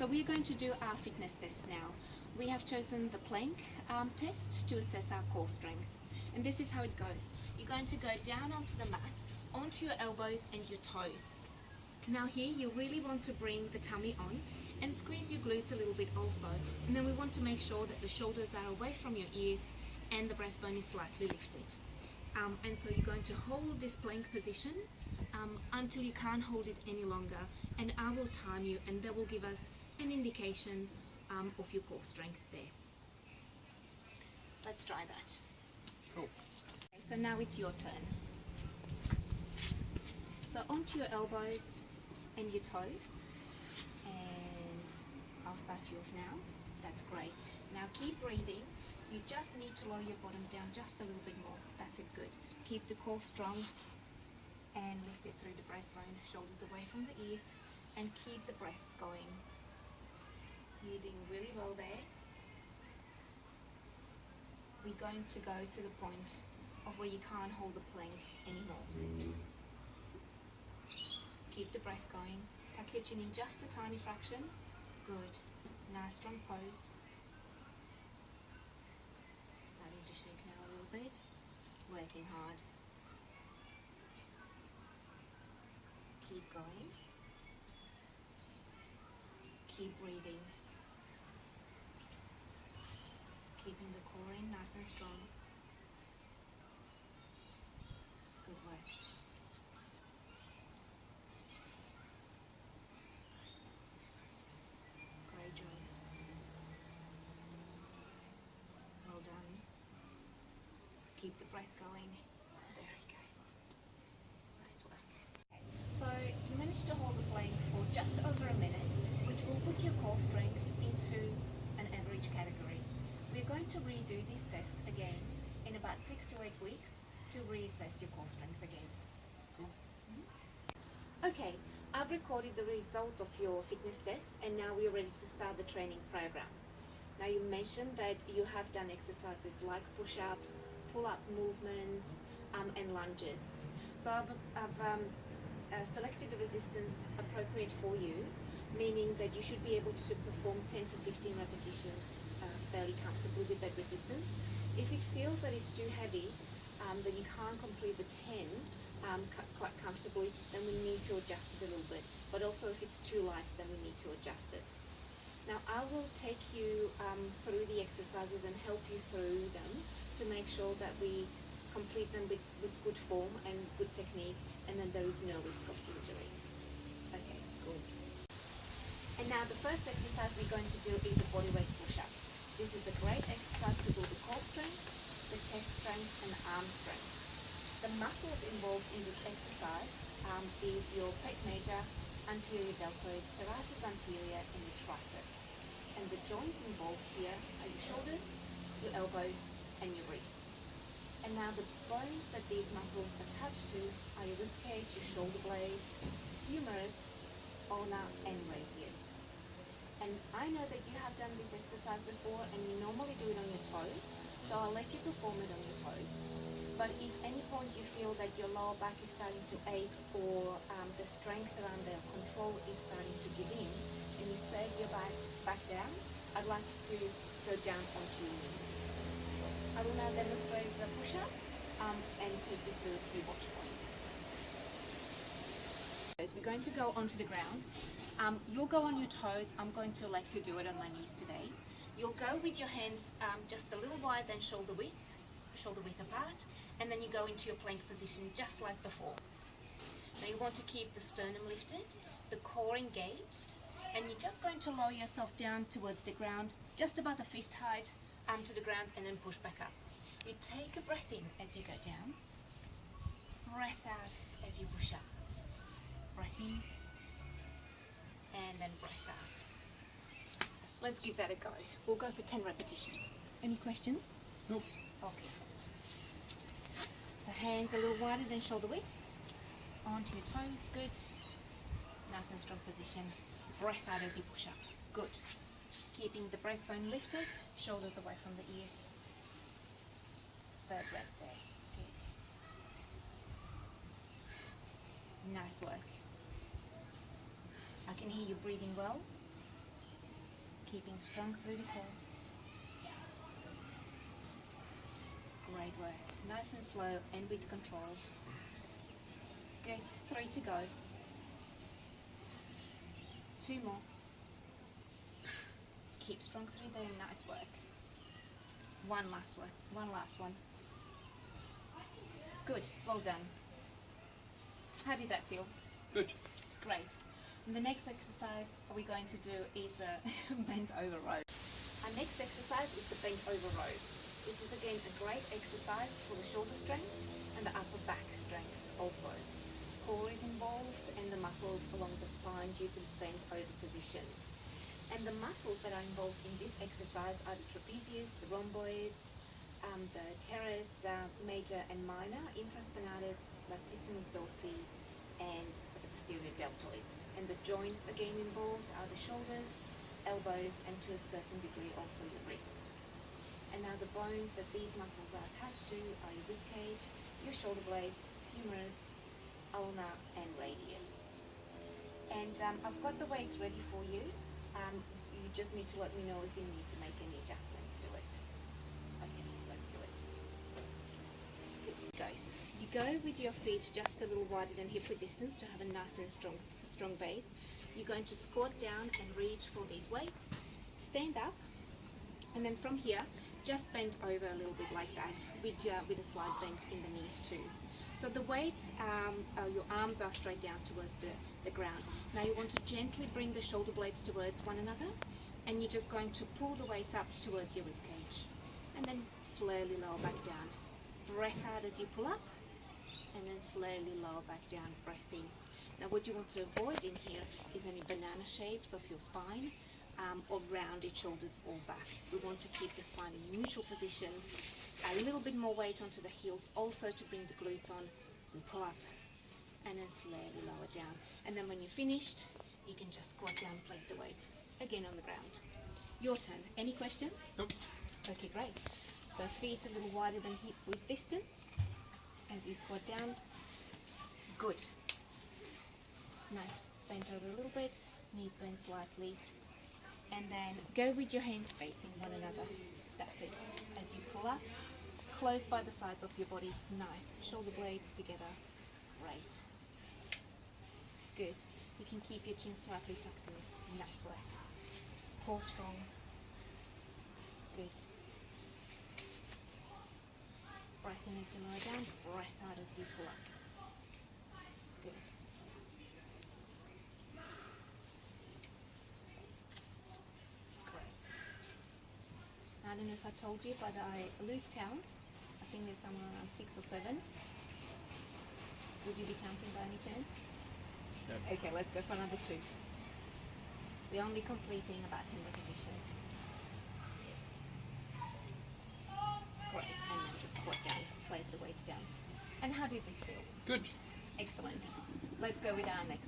So we're going to do our fitness test now. We have chosen the plank test to assess our core strength. And this is how it goes. You're going to go down onto the mat, onto your elbows and your toes. Now here you really want to bring the tummy on and squeeze your glutes a little bit also. And then we want to make sure that the shoulders are away from your ears and the breastbone is slightly lifted. And so you're going to hold this plank position until you can't hold it any longer, and I will time you, and that will give us an indication of your core strength there. Let's try that. Cool. Okay, so now it's your turn. So onto your elbows and your toes, and I'll start you off now. That's great. Now keep breathing. You just need to lower your bottom down just a little bit more. That's it, good. Keep the core strong and lift it through the breastbone, shoulders away from the ears, and keep the breaths going. You're doing really well there. We're going to go to the point of where you can't hold the plank anymore. Keep the breath going. Tuck your chin in just a tiny fraction. Good. Nice strong pose. Starting to shake now a little bit. Working hard. Keep going. Keep breathing. Keeping the core in nice and strong. Good work. Great job. Well done. Keep the breath going. There you go. Nice work. So you managed to hold the plank for just over a minute, which will put your core strength into an average category. We're going to redo this test again in about 6 to 8 weeks to reassess your core strength again. Cool. Okay, I've recorded the results of your fitness test, and now we're ready to start the training program. Now you mentioned that you have done exercises like push-ups, pull-up movements, and lunges. So I've selected the resistance appropriate for you, meaning that you should be able to perform 10 to 15 repetitions fairly comfortably with that resistance. If it feels that it's too heavy, that you can't complete the 10 quite comfortably, then we need to adjust it a little bit. But also if it's too light, then we need to adjust it. Now I will take you through the exercises and help you through them to make sure that we complete them with good form and good technique, and then there is no risk of injury. Okay, good. And now the first exercise we're going to do is a bodyweight push-up. This is a great exercise to build the core strength, the chest strength and the arm strength. The muscles involved in this exercise is your pec major, anterior deltoid, serratus anterior and your triceps. And the joints involved here are your shoulders, your elbows and your wrists. And now the bones that these muscles attach to are your ribcage, your shoulder blades, humerus, ulna and radius. And I know that you have done this exercise before and you normally do it on your toes, so I'll let you perform it on your toes. But if any point you feel that your lower back is starting to ache, or the strength around the control is starting to give in, and you sag your back down, I'd like you to go down onto your knees. I will now demonstrate the push-up and take you through a few watch points. We're going to go onto the ground. You'll go on your toes. I'm going to elect to do it on my knees today. You'll go with your hands just a little wide, then shoulder width apart, and then you go into your plank position just like before. Now you want to keep the sternum lifted, the core engaged, and you're just going to lower yourself down towards the ground, just about the fist height to the ground, and then push back up. You take a breath in as you go down, breath out as you push up. Breath in, and then breath out. Let's give that a go. We'll go for 10 repetitions. Any questions? Nope. Okay. The hands a little wider than shoulder width. Onto your toes, good. Nice and strong position. Breath out as you push up. Good. Keeping the breastbone lifted, shoulders away from the ears. Third breath there. Good. Nice work. I can hear you breathing well. keeping strong through the core. Great work. Nice and slow and with control. Good. 3 to go. 2 more. Keep strong through there. Nice work. One last one. Good. Well done. How did that feel? Good. Great. And the next exercise we're going to do is a bent over row. Our next exercise is the bent over row. This is again a great exercise for the shoulder strength and the upper back strength also. Core is involved and the muscles along the spine due to the bent over position. And the muscles that are involved in this exercise are the trapezius, the rhomboids, the teres, major and minor, infraspinatus, latissimus dorsi, and the posterior deltoids. And the joints again involved are the shoulders, elbows, and to a certain degree also the wrists. And now the bones that these muscles are attached to are your ribcage, your shoulder blades, humerus, ulna, and radius. And I've got the weights ready for you. You just need to let me know if you need to make any adjustments to it. Okay, let's do it. Here it goes. You go with your feet just a little wider than hip width distance to have a nice and strong base. You're going to squat down and reach for these weights. Stand up, and then from here, just bend over a little bit like that, with a slight bend in the knees too. So the weights, your arms are straight down towards the ground. Now you want to gently bring the shoulder blades towards one another, and you're just going to pull the weights up towards your ribcage, and then slowly lower back down. Breath out as you pull up, and then slowly lower back down, breath in. Now what you want to avoid in here is any banana shapes of your spine, or rounded shoulders or back. We want to keep the spine in a neutral position. A little bit more weight onto the heels also to bring the glutes on. We pull up and then slowly lower down. And then when you're finished, you can just squat down, place the weights again on the ground. Your turn. Any questions? Nope. Okay, great. So feet a little wider than hip width distance as you squat down. Good. Nice. Bent over a little bit, knees bent slightly. And then go with your hands facing one another. That's it. As you pull up, close by the sides of your body. Nice. Shoulder blades together. Great. Good. You can keep your chin slightly tucked in. Nice work. Core strong. Good. Breath in as you lower down. Breath out as you pull up. Good. I don't know if I told you, but I lose count. I think there's somewhere around 6 or 7. Would you be counting by any chance? No. Okay, let's go for another 2. We're only completing about 10 repetitions. Great, and then just squat down, place the weights down. And how did this feel? Good. Excellent. Let's go with our next